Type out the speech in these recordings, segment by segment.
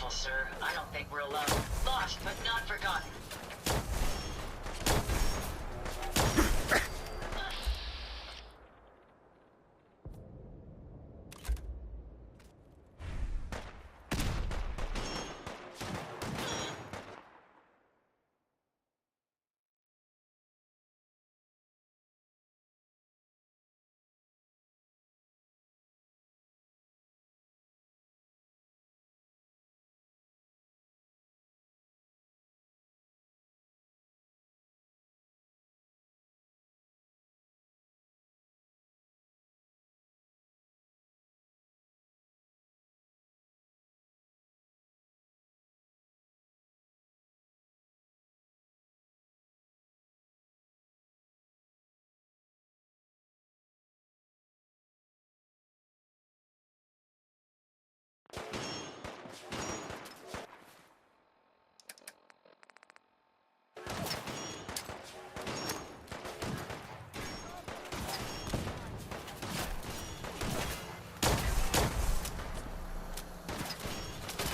careful, sir. I don't think we're alone. Lost, but not forgotten.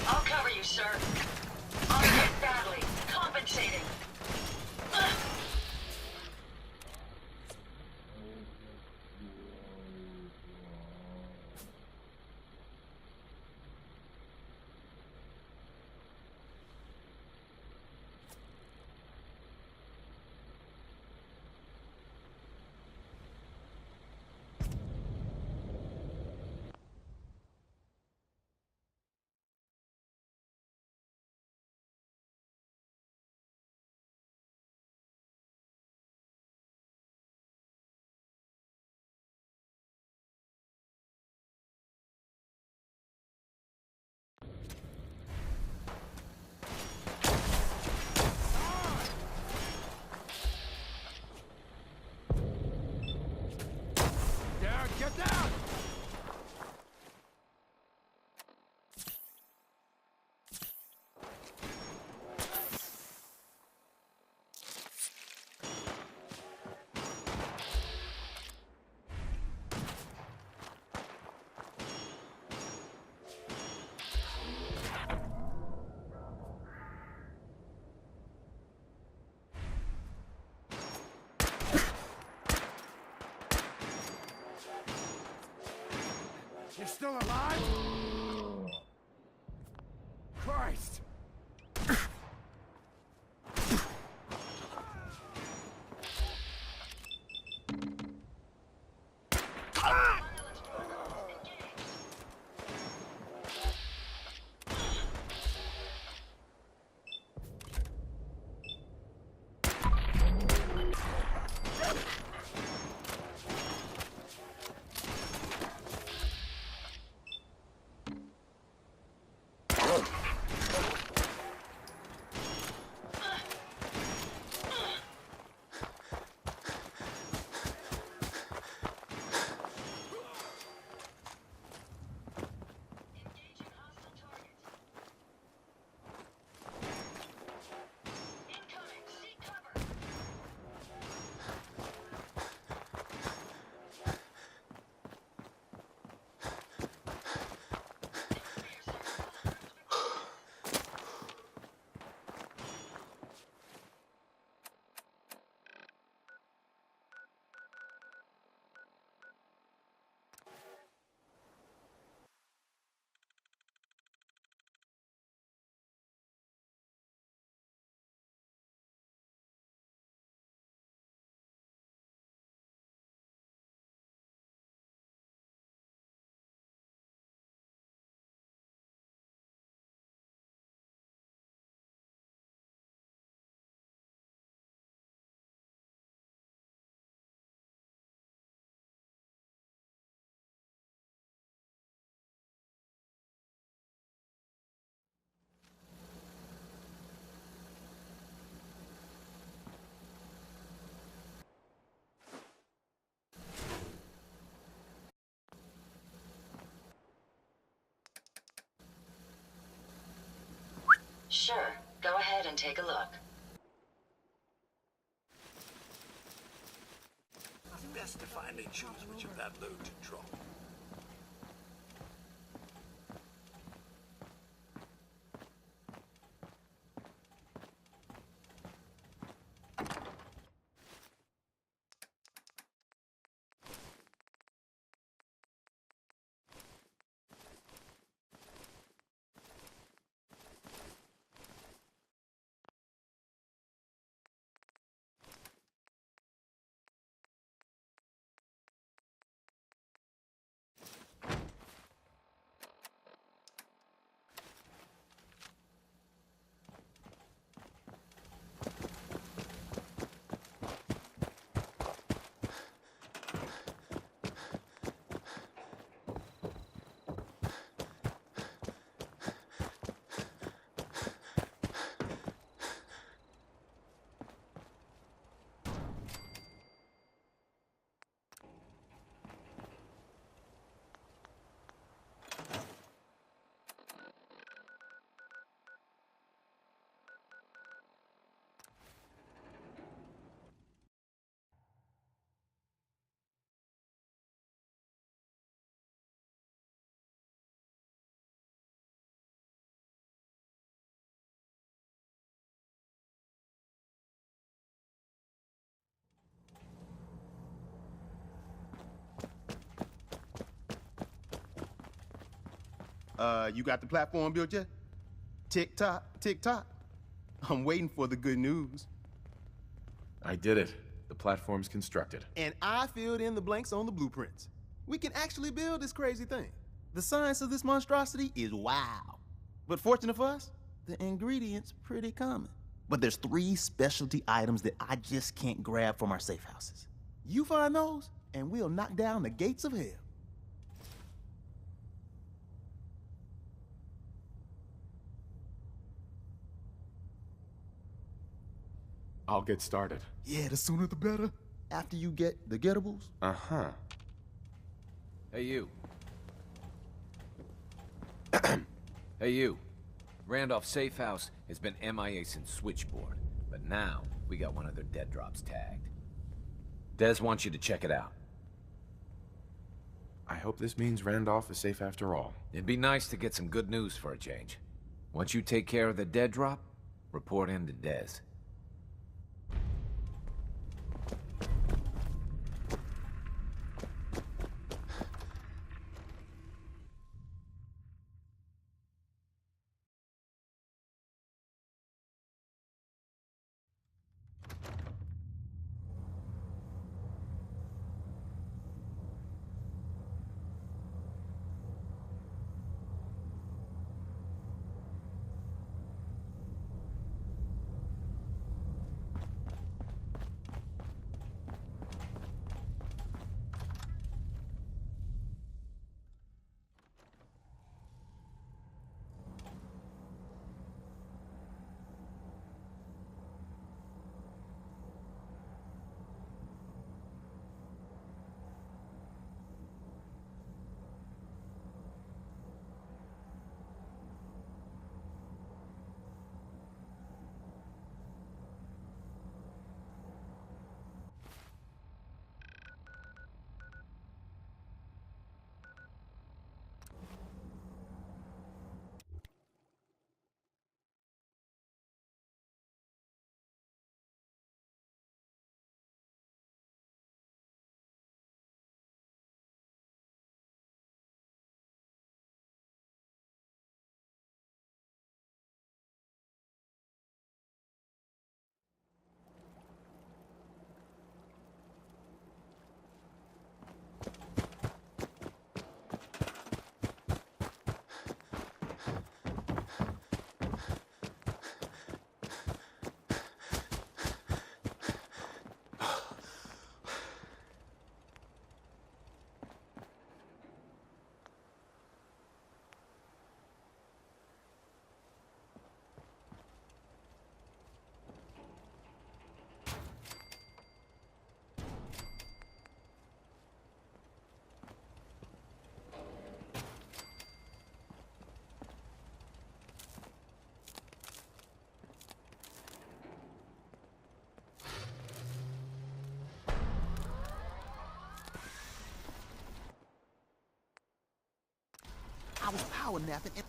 I'll cover you, sir. I'll hit badly. Compensating. Get down! You're still alive? Christ! Sure. Go ahead and take a look. Best to finally choose which of that load to drop. You got the platform built yet? Tick tock, tick tock. I'm waiting for the good news. I did it. The platform's constructed. And I filled in the blanks on the blueprints. We can actually build this crazy thing. The science of this monstrosity is wow. But fortunate for us, the ingredients pretty common. But there's 3 specialty items that I just can't grab from our safe houses. You find those, and we'll knock down the gates of hell. I'll get started. Yeah, the sooner the better. After you get the gettables. Uh-huh. Hey, you. Hey, you. Randolph Safe House has been MIA since Switchboard, but now we got one of their dead drops tagged. Dez wants you to check it out. I hope this means Randolph is safe after all. It'd be nice to get some good news for a change. Once you take care of the dead drop, report in to Dez. I was power napping and...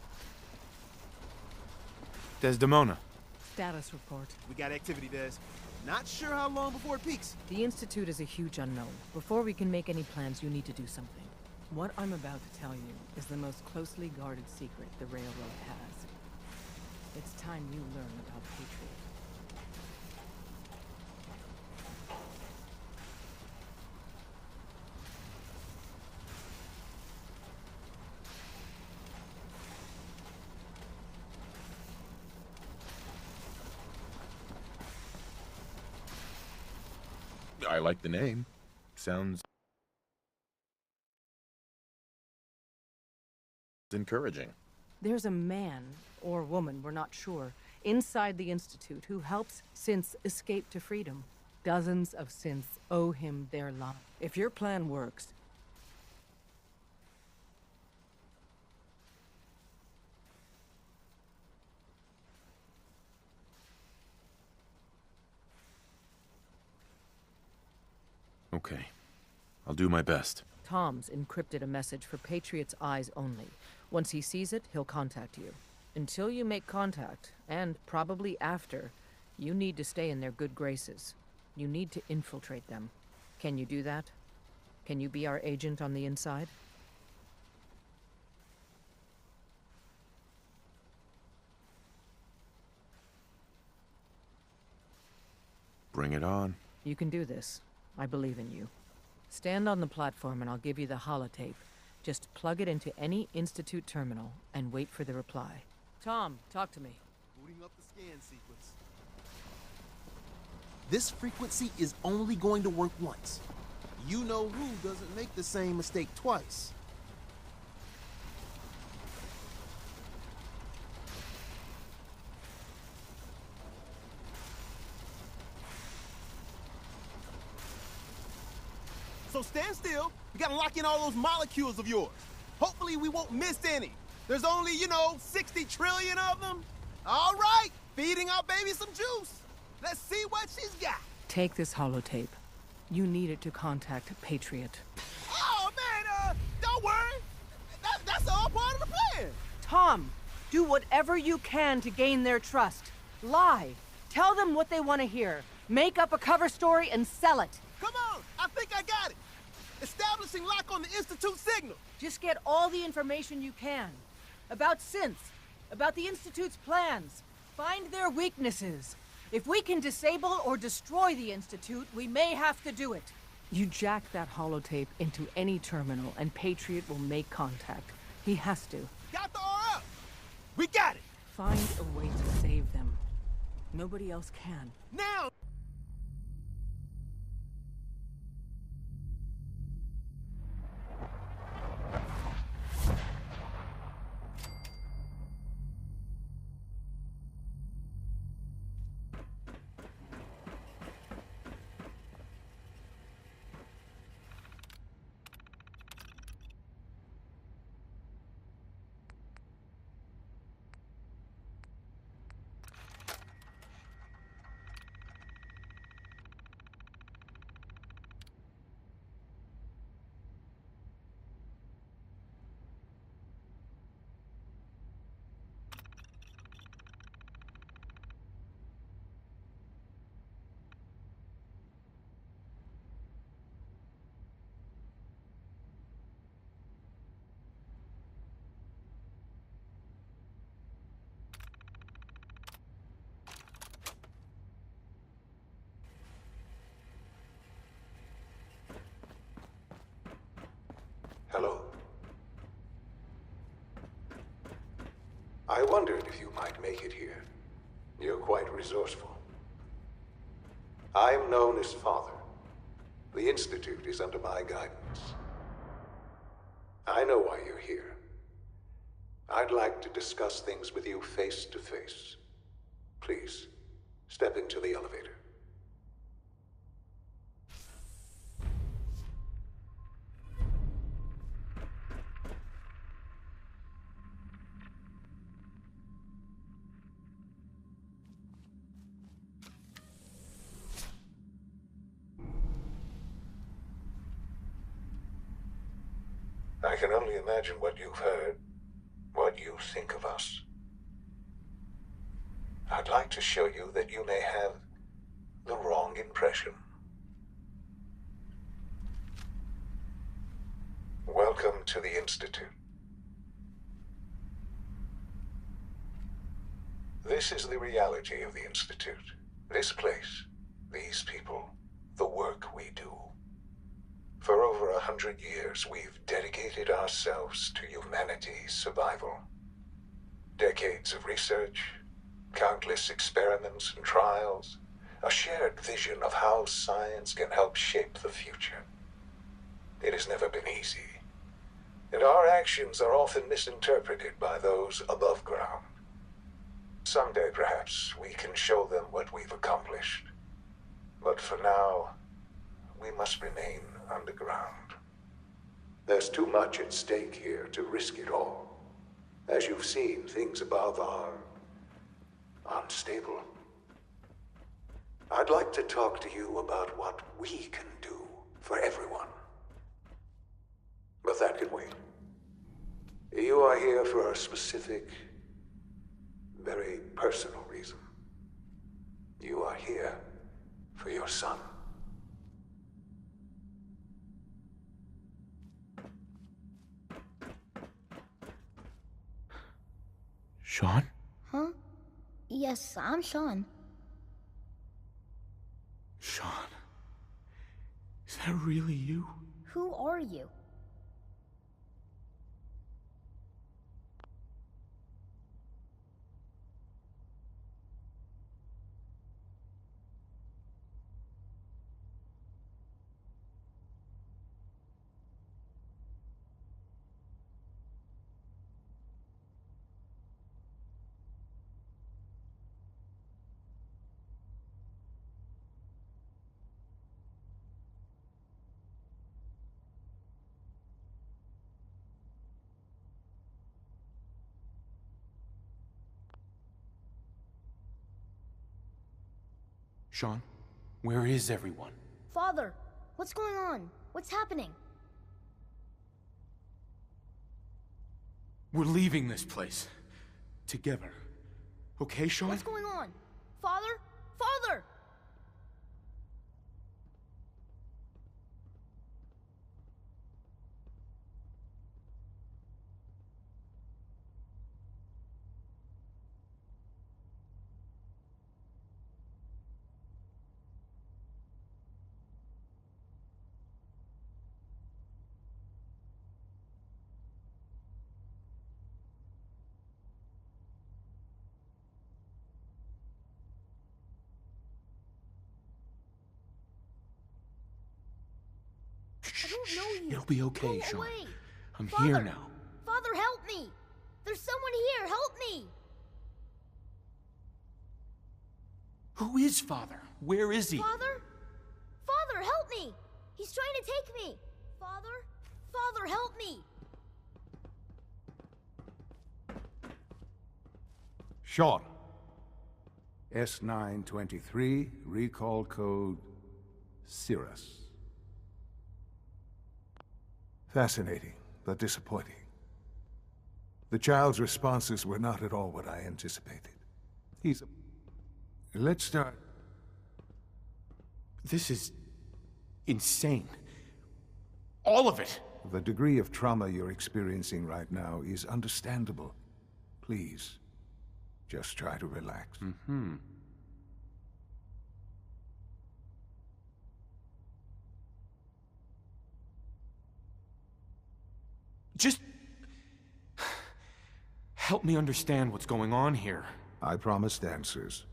Desdemona. Status report. We got activity, Des. Not sure how long before it peaks. The Institute is a huge unknown. Before we can make any plans, you need to do something. What I'm about to tell you is the most closely guarded secret the Railroad has. It's time you learn about Patriot. I like the name. Sounds encouraging. There's a man, or woman, we're not sure, inside the Institute who helps synths escape to freedom. Dozens of synths owe him their lives. If your plan works, Okay. I'll do my best. Tom's encrypted a message for Patriot's eyes only. Once he sees it, he'll contact you. Until you make contact, and probably after, you need to stay in their good graces. You need to infiltrate them. Can you do that? Can you be our agent on the inside? Bring it on. You can do this. I believe in you. Stand on the platform and I'll give you the holotape. Just plug it into any Institute terminal and wait for the reply. Tom, talk to me. Booting up the scan sequence. This frequency is only going to work once. You know who doesn't make the same mistake twice. So stand still. We gotta lock in all those molecules of yours. Hopefully we won't miss any. There's only, 60 trillion of them. All right, feeding our baby some juice. Let's see what she's got. Take this holotape. You need it to contact Patriot. Oh, man, don't worry. That's all part of the plan. Tom, do whatever you can to gain their trust. Lie. Tell them what they want to hear. Make up a cover story and sell it. Come on, I think I got it. Establishing lock on the Institute signal. Just get all the information you can. About synths, about the Institute's plans. Find their weaknesses. If we can disable or destroy the Institute, we may have to do it. You jack that holotape into any terminal and Patriot will make contact. He has to. Got the RF. We got it. Find a way to save them. Nobody else can. Now. Hello. I wondered if you might make it here. You're quite resourceful. I'm known as Father. The Institute is under my guidance. I know why you're here. I'd like to discuss things with you face to face. Please, step into the elevator. I can only imagine what you've heard, what you think of us. I'd like to show you that you may have the wrong impression. Welcome to the Institute. This is the reality of the Institute. This place, these people, the work we do. For over 100 years, we've dedicated ourselves to humanity's survival. Decades of research, countless experiments and trials, a shared vision of how science can help shape the future. It has never been easy, and our actions are often misinterpreted by those above ground. Someday, perhaps, we can show them what we've accomplished. But for now, we must remain underground. There's too much at stake here to risk it all. As you've seen, things above are unstable. I'd like to talk to you about what we can do for everyone. But that can wait. You are here for a specific, very personal reason. You are here for your son. Sean? Huh? Yes, I'm Sean. that really you? Who are you? Sean, where is everyone? Father, what's going on? What's happening? We're leaving this place. Together. Okay, Sean? What's going on? Father? Father! I don't know you. It'll be okay, Go Sean. away. I'm Father, here now. Father, help me! There's someone here, help me! Who is Father? Where is he? Father? Father, help me! He's trying to take me! Father? Father, help me! Sean. S923, recall code Cirrus. Fascinating, but disappointing. The child's responses were not at all what I anticipated. Let's start. This is insane. All of it. The degree of trauma you're experiencing right now is understandable. Please, just try to relax. Just help me understand what's going on here. I promised answers,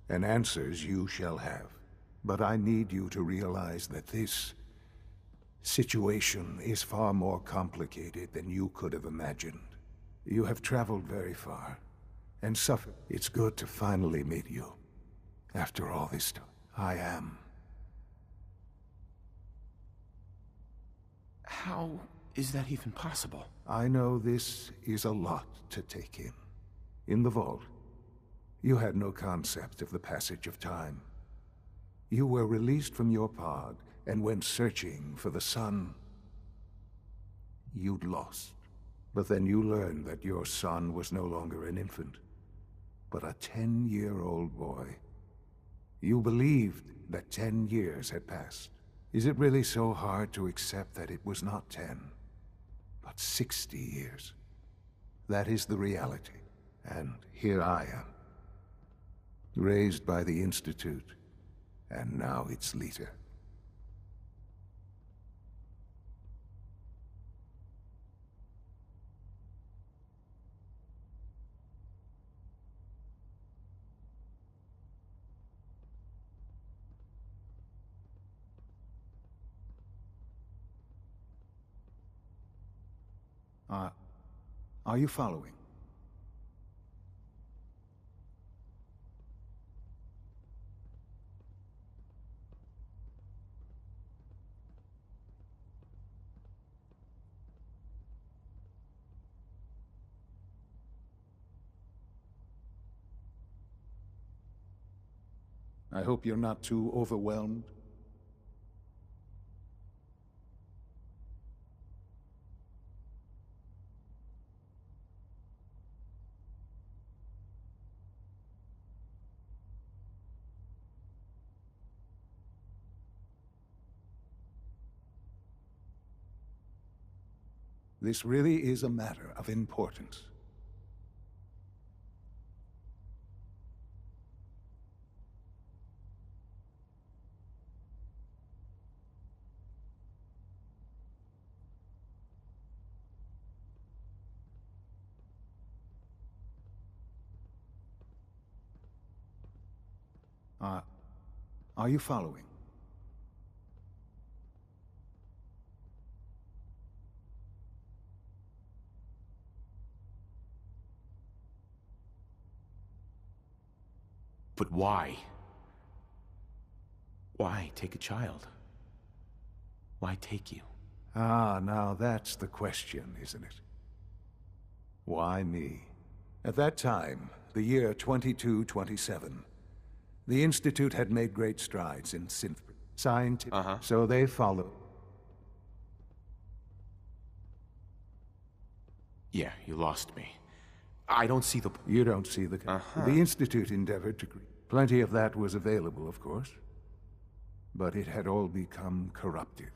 and answers you shall have. But I need you to realize that this situation is far more complicated than you could have imagined. You have traveled very far, and suffered. It's good to finally meet you. After all this time, I am. How is that even possible? I know this is a lot to take in. In the vault, you had no concept of the passage of time. You were released from your pod and went searching for the sun you'd lost. But then you learned that your son was no longer an infant, but a 10-year-old boy. You believed that 10 years had passed. Is it really so hard to accept that it was not 10, but 60 years? That is the reality. And here I am, raised by the Institute, and now its leader. Are you following? I hope you're not too overwhelmed. This really is a matter of importance. Uh, are you following? But why? Why take a child? Why take you? Ah, now that's the question, isn't it? Why me? At that time, the year 2227, the Institute had made great strides in scientific, so they followed. Yeah, you lost me. I don't see the... You don't see the... The Institute endeavored to... Plenty of that was available, of course. But it had all become corrupted.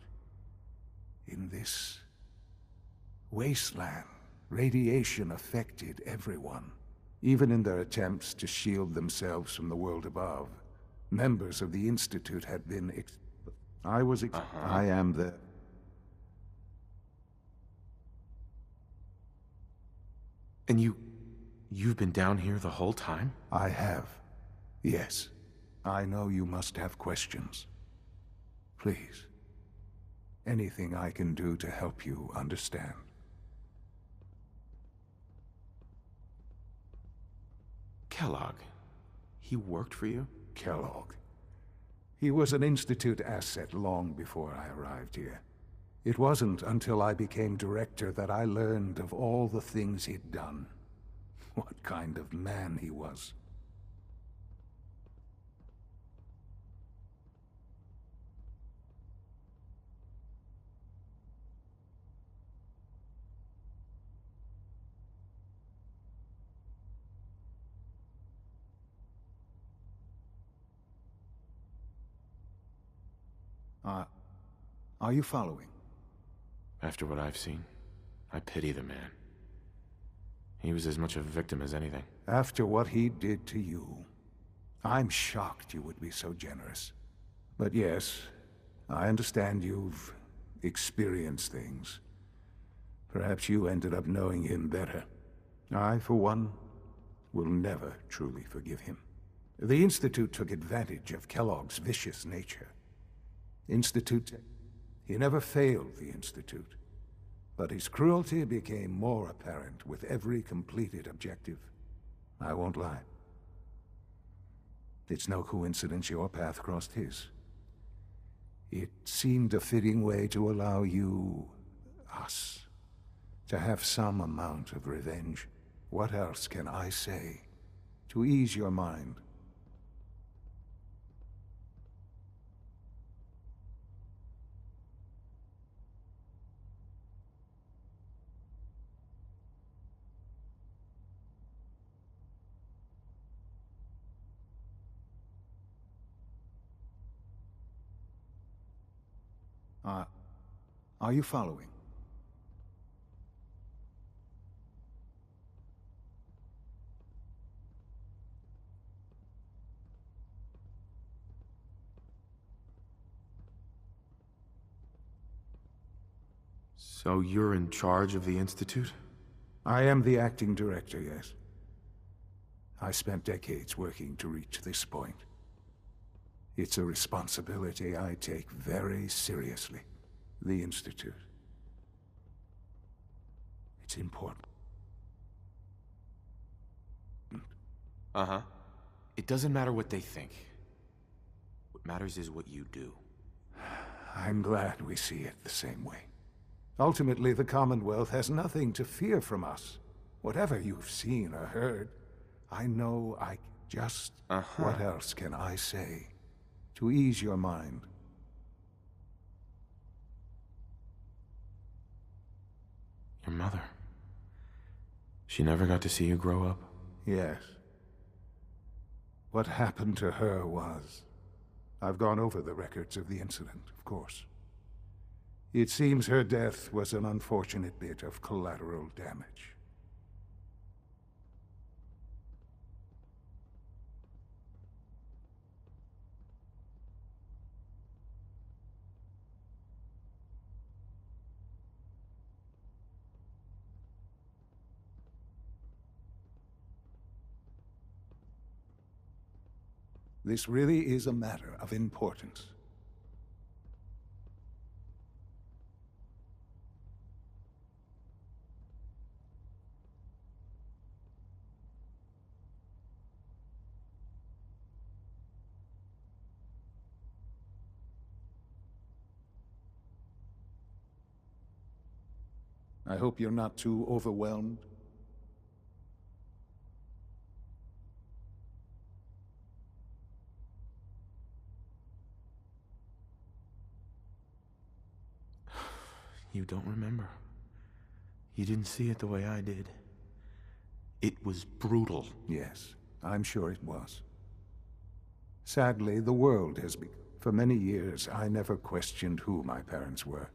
In this wasteland, radiation affected everyone. Even in their attempts to shield themselves from the world above, members of the Institute had been I am the... And you've been down here the whole time? I have. Yes. I know you must have questions. Please. Anything I can do to help you understand. Kellogg. He worked for you? Kellogg. He was an Institute asset long before I arrived here. It wasn't until I became director that I learned of all the things he'd done. What kind of man he was. Are you following? After what I've seen, I pity the man. He was as much a victim as anything. After what he did to you, I'm shocked you would be so generous. But yes, I understand you've experienced things. Perhaps you ended up knowing him better. I, for one, will never truly forgive him. The Institute took advantage of Kellogg's vicious nature. He never failed the Institute. But his cruelty became more apparent with every completed objective. I won't lie. It's no coincidence your path crossed his. It seemed a fitting way to allow you, us, to have some amount of revenge. What else can I say to ease your mind? Are you following? So you're in charge of the Institute? I am the acting director, yes. I spent decades working to reach this point. It's a responsibility I take very seriously. The Institute. It's important. It doesn't matter what they think. What matters is what you do. I'm glad we see it the same way. Ultimately, the Commonwealth has nothing to fear from us. Whatever you've seen or heard, I know I just... What else can I say to ease your mind? Your mother. She never got to see you grow up? Yes. What happened to her was... I've gone over the records of the incident, of course. It seems her death was an unfortunate bit of collateral damage. This really is a matter of importance. I hope you're not too overwhelmed. You don't remember. You didn't see it the way I did. It was brutal. Yes, I'm sure it was. Sadly, the world has been. For many years, I never questioned who my parents were.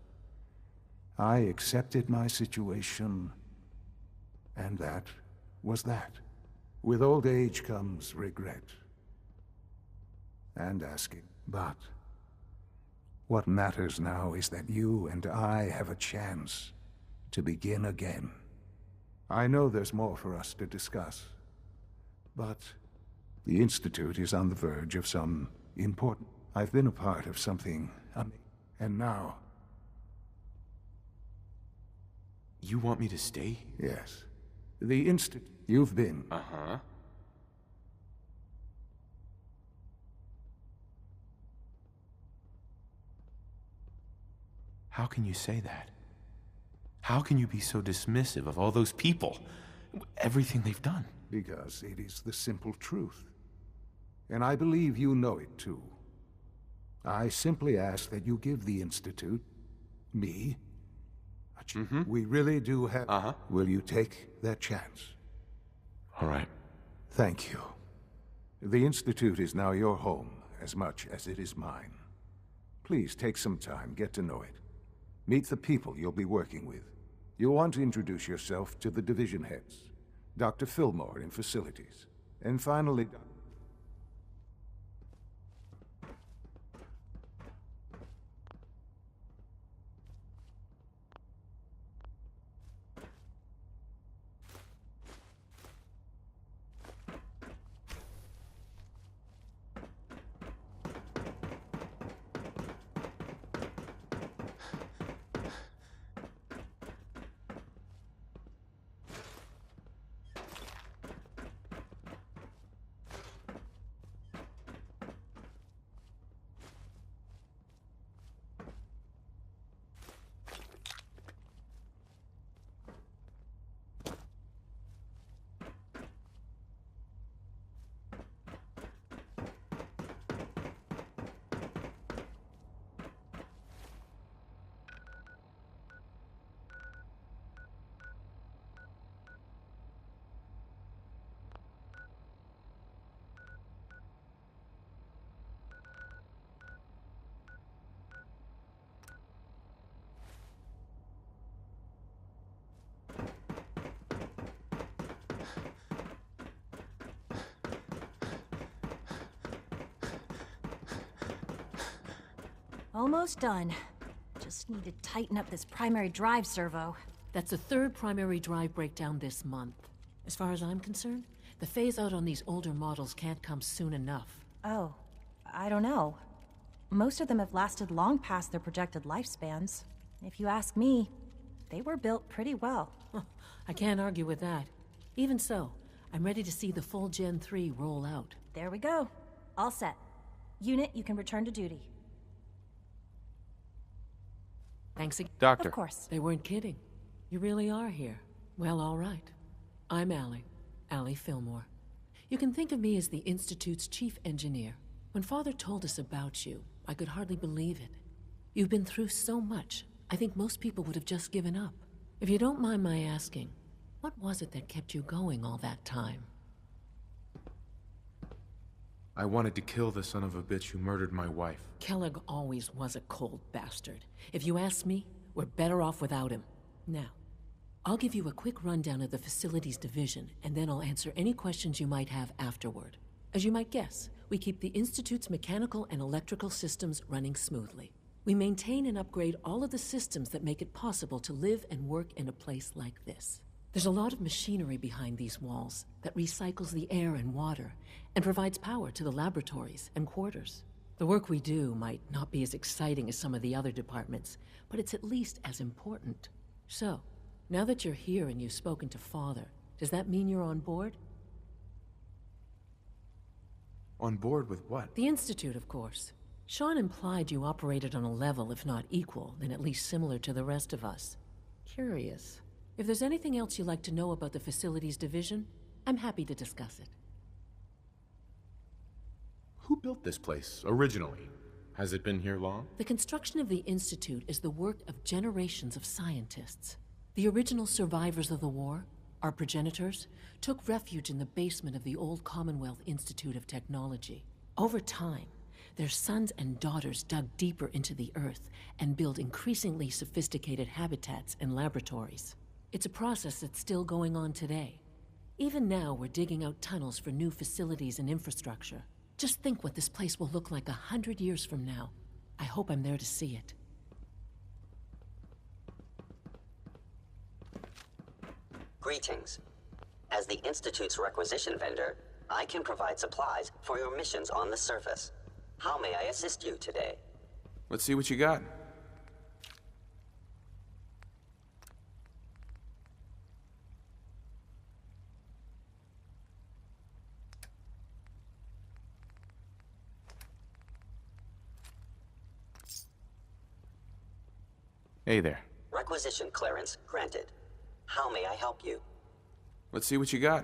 I accepted my situation, and that was that. With old age comes regret. And asking. But what matters now is that you and I have a chance to begin again. I know there's more for us to discuss, but the Institute is on the verge of some important... I've been a part of something, and now... You want me to stay? Yes. The Institute... You've been... Uh-huh. How can you say that? How can you be so dismissive of all those people? Everything they've done? Because it is the simple truth. And I believe you know it too. I simply ask that you give the Institute, me, a chance. We really do have... Uh-huh. Will you take that chance? All right. Thank you. The Institute is now your home, as much as it is mine. Please take some time, get to know it. Meet the people you'll be working with. You'll want to introduce yourself to the division heads, Dr. Fillmore in facilities, and finally... Almost done. Just need to tighten up this primary drive servo. That's the third primary drive breakdown this month. As far as I'm concerned, the phase-out on these older models can't come soon enough. Oh, I don't know. Most of them have lasted long past their projected lifespans. If you ask me, they were built pretty well. I can't argue with that. Even so, I'm ready to see the full Gen 3 roll out. There we go. All set. Unit, you can return to duty. Thanks again. Doctor. Of course. They weren't kidding. You really are here. Well, all right. I'm Allie Fillmore. You can think of me as the Institute's chief engineer. When Father told us about you, I could hardly believe it. You've been through so much, I think most people would have just given up. If you don't mind my asking, what was it that kept you going all that time? I wanted to kill the son of a bitch who murdered my wife. Kellogg always was a cold bastard. If you ask me, we're better off without him. Now, I'll give you a quick rundown of the facilities division, and then I'll answer any questions you might have afterward. As you might guess, we keep the Institute's mechanical and electrical systems running smoothly. We maintain and upgrade all of the systems that make it possible to live and work in a place like this. There's a lot of machinery behind these walls that recycles the air and water and provides power to the laboratories and quarters. The work we do might not be as exciting as some of the other departments, but it's at least as important. So, now that you're here and you've spoken to Father, does that mean you're on board? On board with what? The Institute, of course. Sean implied you operated on a level, if not equal, then at least similar to the rest of us. Curious. If there's anything else you'd like to know about the Facilities Division, I'm happy to discuss it. Who built this place, originally? Has it been here long? The construction of the Institute is the work of generations of scientists. The original survivors of the war, our progenitors, took refuge in the basement of the old Commonwealth Institute of Technology. Over time, their sons and daughters dug deeper into the earth and built increasingly sophisticated habitats and laboratories. It's a process that's still going on today. Even now, we're digging out tunnels for new facilities and infrastructure. Just think what this place will look like 100 years from now. I hope I'm there to see it. Greetings. As the Institute's requisition vendor, I can provide supplies for your missions on the surface. How may I assist you today? Let's see what you got. Hey there. Requisition clearance granted. How may I help you? Let's see what you got.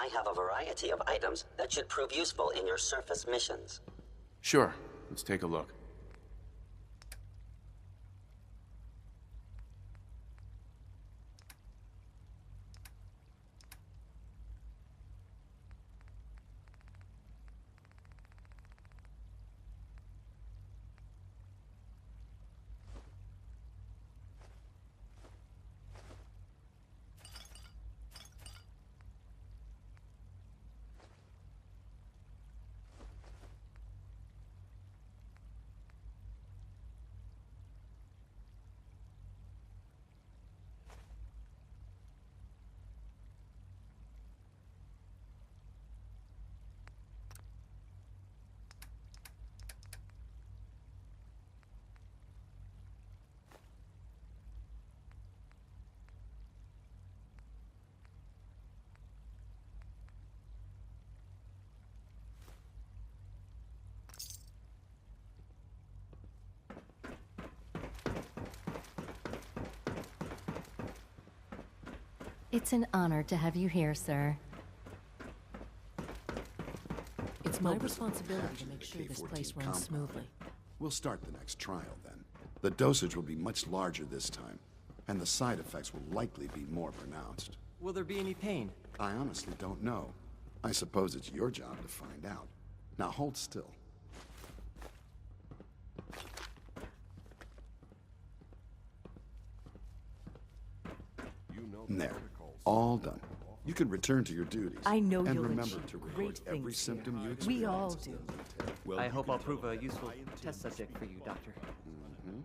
I have a variety of items that should prove useful in your surface missions. Sure. Let's take a look. It's an honor to have you here, sir. It's my responsibility to make sure this place runs smoothly. We'll start the next trial then. The dosage will be much larger this time, and the side effects will likely be more pronounced. Will there be any pain? I honestly don't know. I suppose it's your job to find out. Now hold still. There. All done. You can return to your duties. I know and you'll remember achieve to record great every things symptom here. you experience. We all do. Well, I you hope can I'll tell prove a them useful I intend test to subject for you, Doctor. Mhm.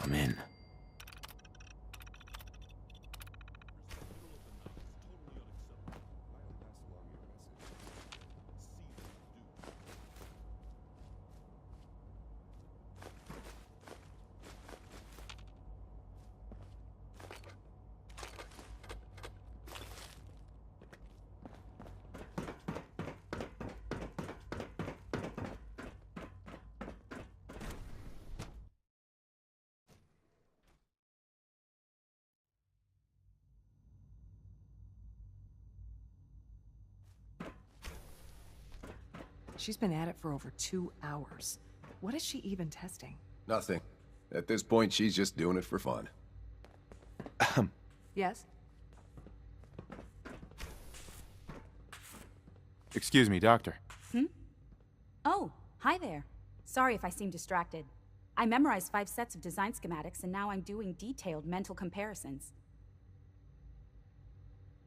I'm in. She's been at it for over 2 hours. What is she even testing? Nothing. At this point, she's just doing it for fun. Yes? Excuse me, Doctor. Oh, hi there. Sorry if I seem distracted. I memorized 5 sets of design schematics and now I'm doing detailed mental comparisons.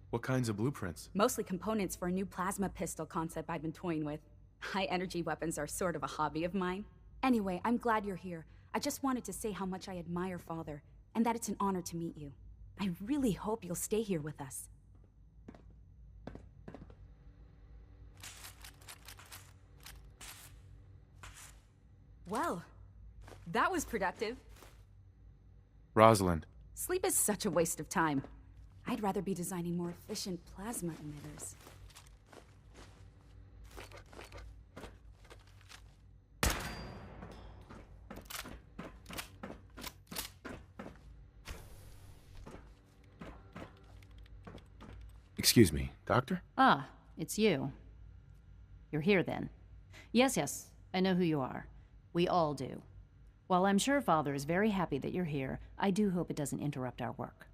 What kinds of blueprints? Mostly components for a new plasma pistol concept I've been toying with. High energy weapons are sort of a hobby of mine. Anyway, I'm glad you're here. I just wanted to say how much I admire Father, and that it's an honor to meet you. I really hope you'll stay here with us. Well, that was productive. Rosalind. Sleep is such a waste of time. I'd rather be designing more efficient plasma emitters. Excuse me, Doctor? Ah, it's you. You're here then. Yes, I know who you are. We all do. While I'm sure Father is very happy that you're here, I do hope it doesn't interrupt our work.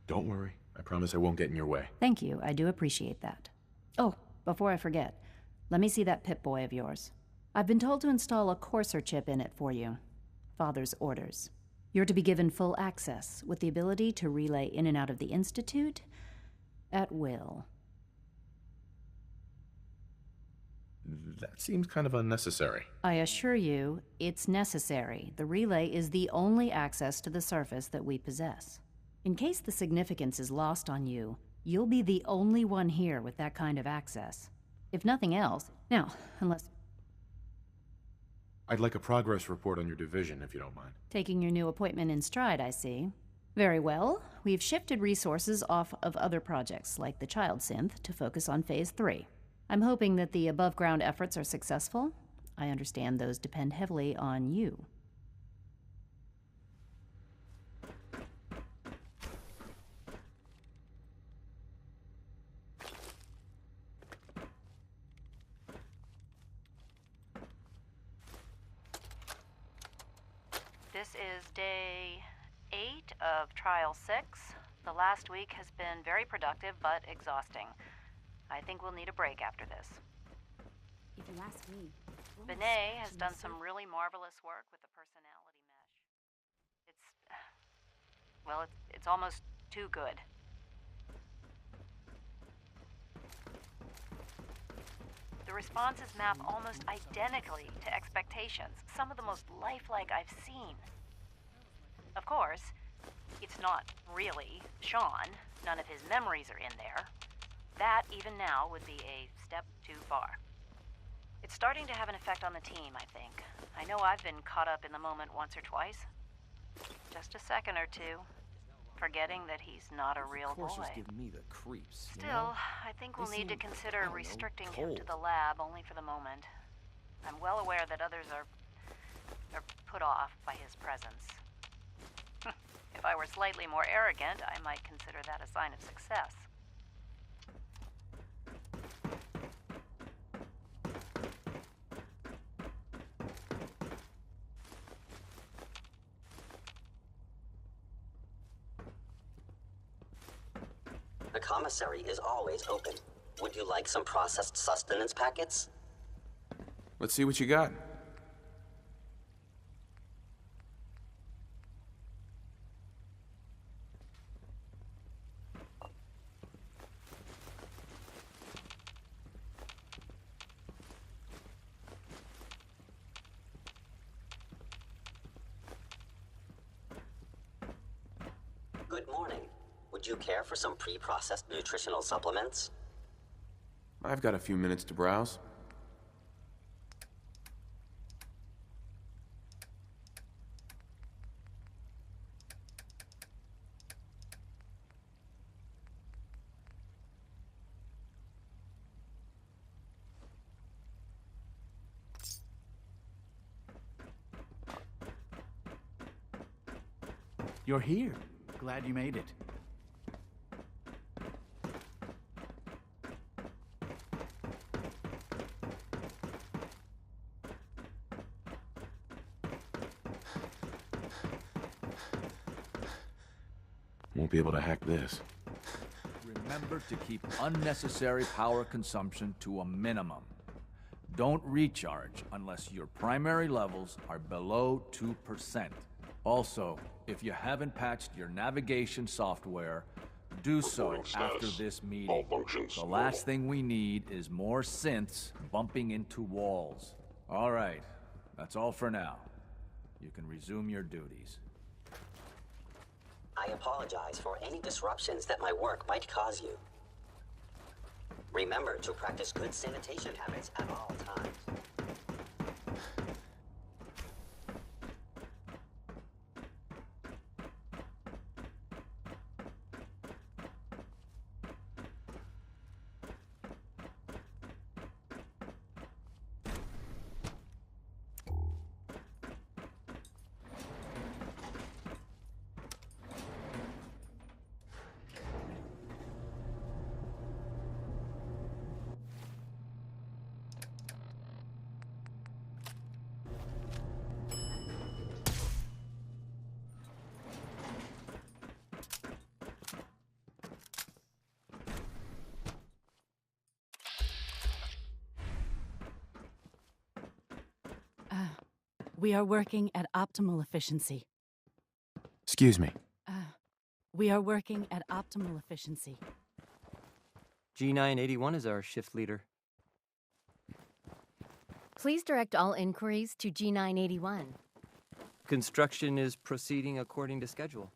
Don't worry. I promise I won't get in your way. Thank you, I do appreciate that. Oh, before I forget, let me see that Pip-Boy of yours. I've been told to install a Courser chip in it for you. Father's orders. You're to be given full access, with the ability to relay in and out of the Institute at will. That seems kind of unnecessary. I assure you, it's necessary. The relay is the only access to the surface that we possess. In case the significance is lost on you, you'll be the only one here with that kind of access. If nothing else, now, unless... I'd like a progress report on your division, if you don't mind. Taking your new appointment in stride, I see. Very well. We've shifted resources off of other projects, like the Child Synth, to focus on Phase 3. I'm hoping that the above-ground efforts are successful. I understand those depend heavily on you. This is day 8 of Trial 6. The last week has been very productive, but exhausting. I think we'll need a break after this. If you ask me... Benet has done some really marvelous work with the personality mesh. It's almost too good. The responses map almost identically to expectations, some of the most lifelike I've seen. Of course, it's not really Sean. None of his memories are in there. That, even now, would be a step too far. It's starting to have an effect on the team, I think. I know I've been caught up in the moment once or twice. Just a second or two, forgetting that he's not a real boy. Coursers give me the creeps. You Still, know? I think we'll They need to seem, consider I don't know, restricting him to cold. the lab only for the moment. I'm well aware that others are put off by his presence. If I were slightly more arrogant, I might consider that a sign of success. commissary is always open. Would you like some processed sustenance packets? Let's see what you got. Good morning. Would you care for some pre-processed nutritional supplements? I've got a few minutes to browse. You're here. Glad you made it. Won't be able to hack this. Remember to keep unnecessary power consumption to a minimum. Don't recharge unless your primary levels are below 2%. Also, if you haven't patched your navigation software, do so after this meeting. The last thing we need is more synths bumping into walls. All right, that's all for now. You can resume your duties. I apologize for any disruptions that my work might cause you. Remember to practice good sanitation habits at all times. We are working at optimal efficiency. Excuse me. We are working at optimal efficiency. G981 is our shift leader. Please direct all inquiries to G981. Construction is proceeding according to schedule.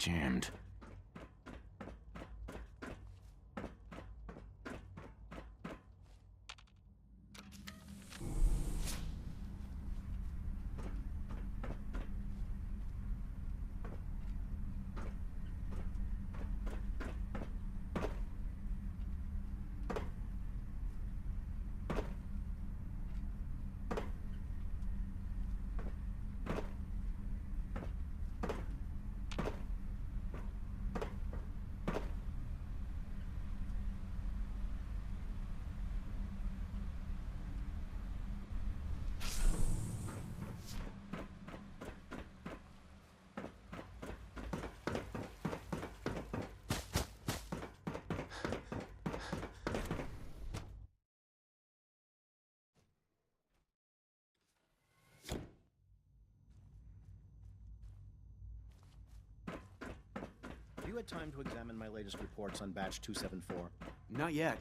jammed. You had time to examine my latest reports on Batch 274? Not yet.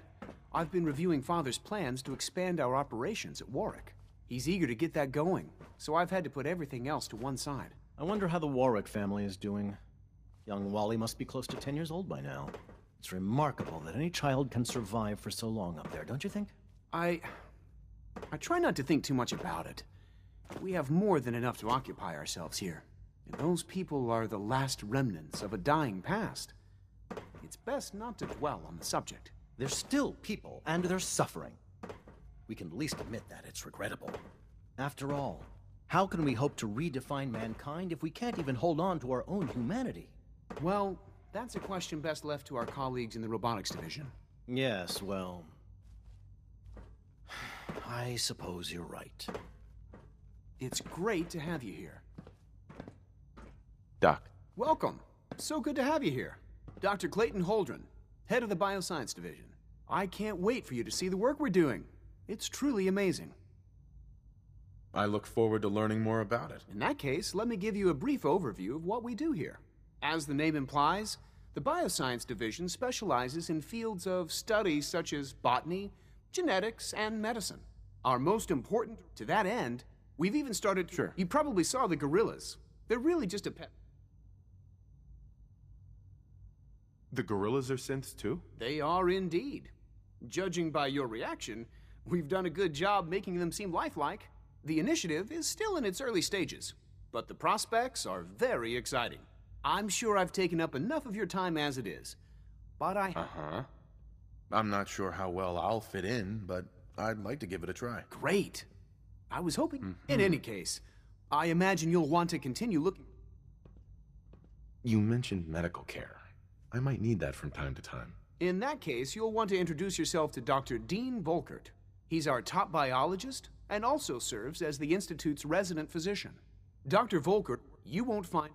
I've been reviewing Father's plans to expand our operations at Warwick. He's eager to get that going, so I've had to put everything else to one side. I wonder how the Warwick family is doing. Young Wally must be close to 10 years old by now. It's remarkable that any child can survive for so long up there, don't you think? I try not to think too much about it. We have more than enough to occupy ourselves here. And those people are the last remnants of a dying past. It's best not to dwell on the subject. They're still people, and they're suffering. We can at least admit that it's regrettable. After all, how can we hope to redefine mankind if we can't even hold on to our own humanity? Well, that's a question best left to our colleagues in the robotics division. Yes, well, I suppose you're right. It's great to have you here. Doc. Welcome. So good to have you here. Dr. Clayton Holdren, head of the Bioscience Division. I can't wait for you to see the work we're doing. It's truly amazing. I look forward to learning more about it. In that case, let me give you a brief overview of what we do here. As the name implies, the Bioscience Division specializes in fields of study such as botany, genetics, and medicine. Our most important, to that end, we've even started... Sure. You probably saw the gorillas. They're really just a pet... The gorillas are synths too? They are indeed. Judging by your reaction, we've done a good job making them seem lifelike. The initiative is still in its early stages, but the prospects are very exciting. I'm sure I've taken up enough of your time as it is, but Uh-huh. I'm not sure how well I'll fit in, but I'd like to give it a try. Great. I was hoping... In any case, I imagine you'll want to continue looking... You mentioned medical care. I might need that from time to time. In that case, you'll want to introduce yourself to Dr. Dean Volkert. He's our top biologist and also serves as the Institute's resident physician. Dr. Volkert, you won't find...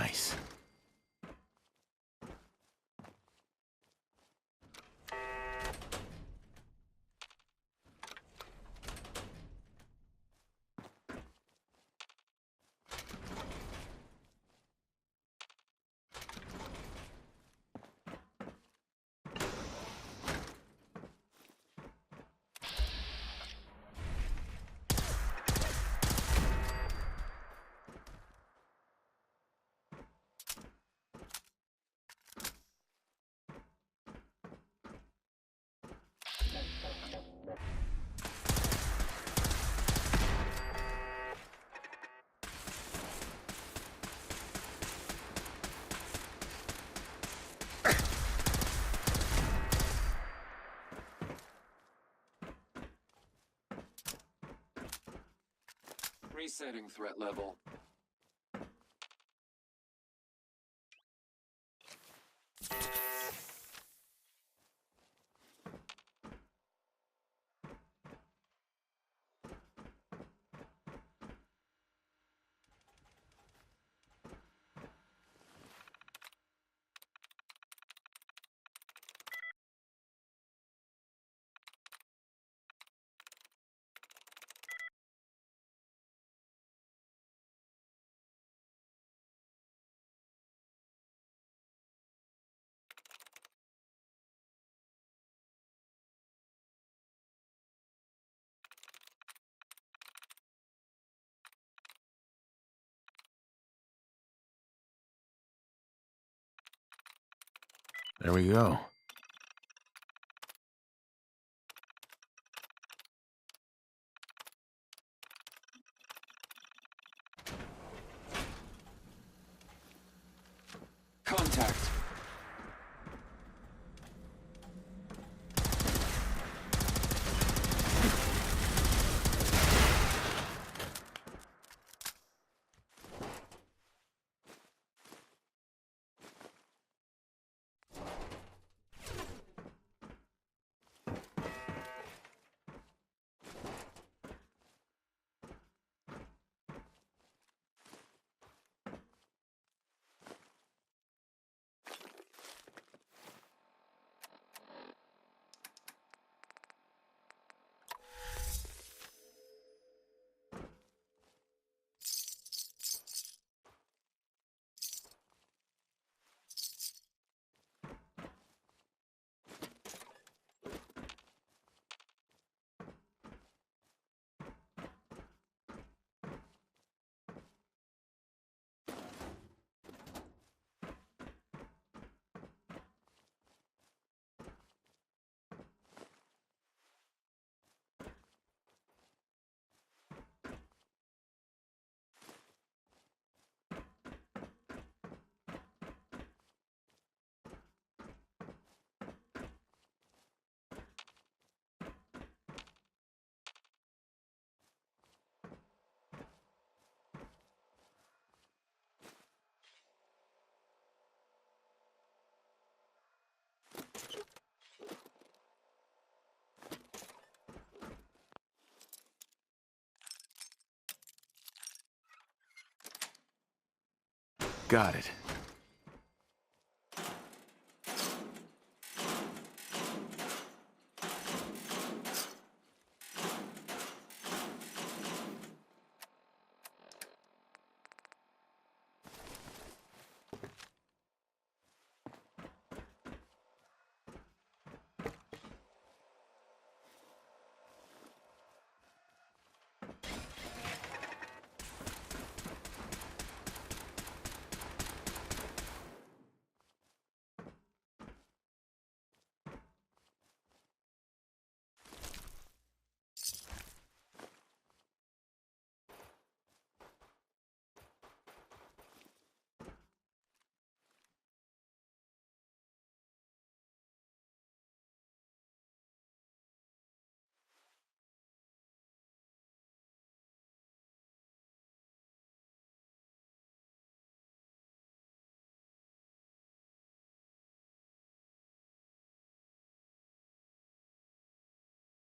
Nice. Resetting threat level. There we go. Contact. Got it.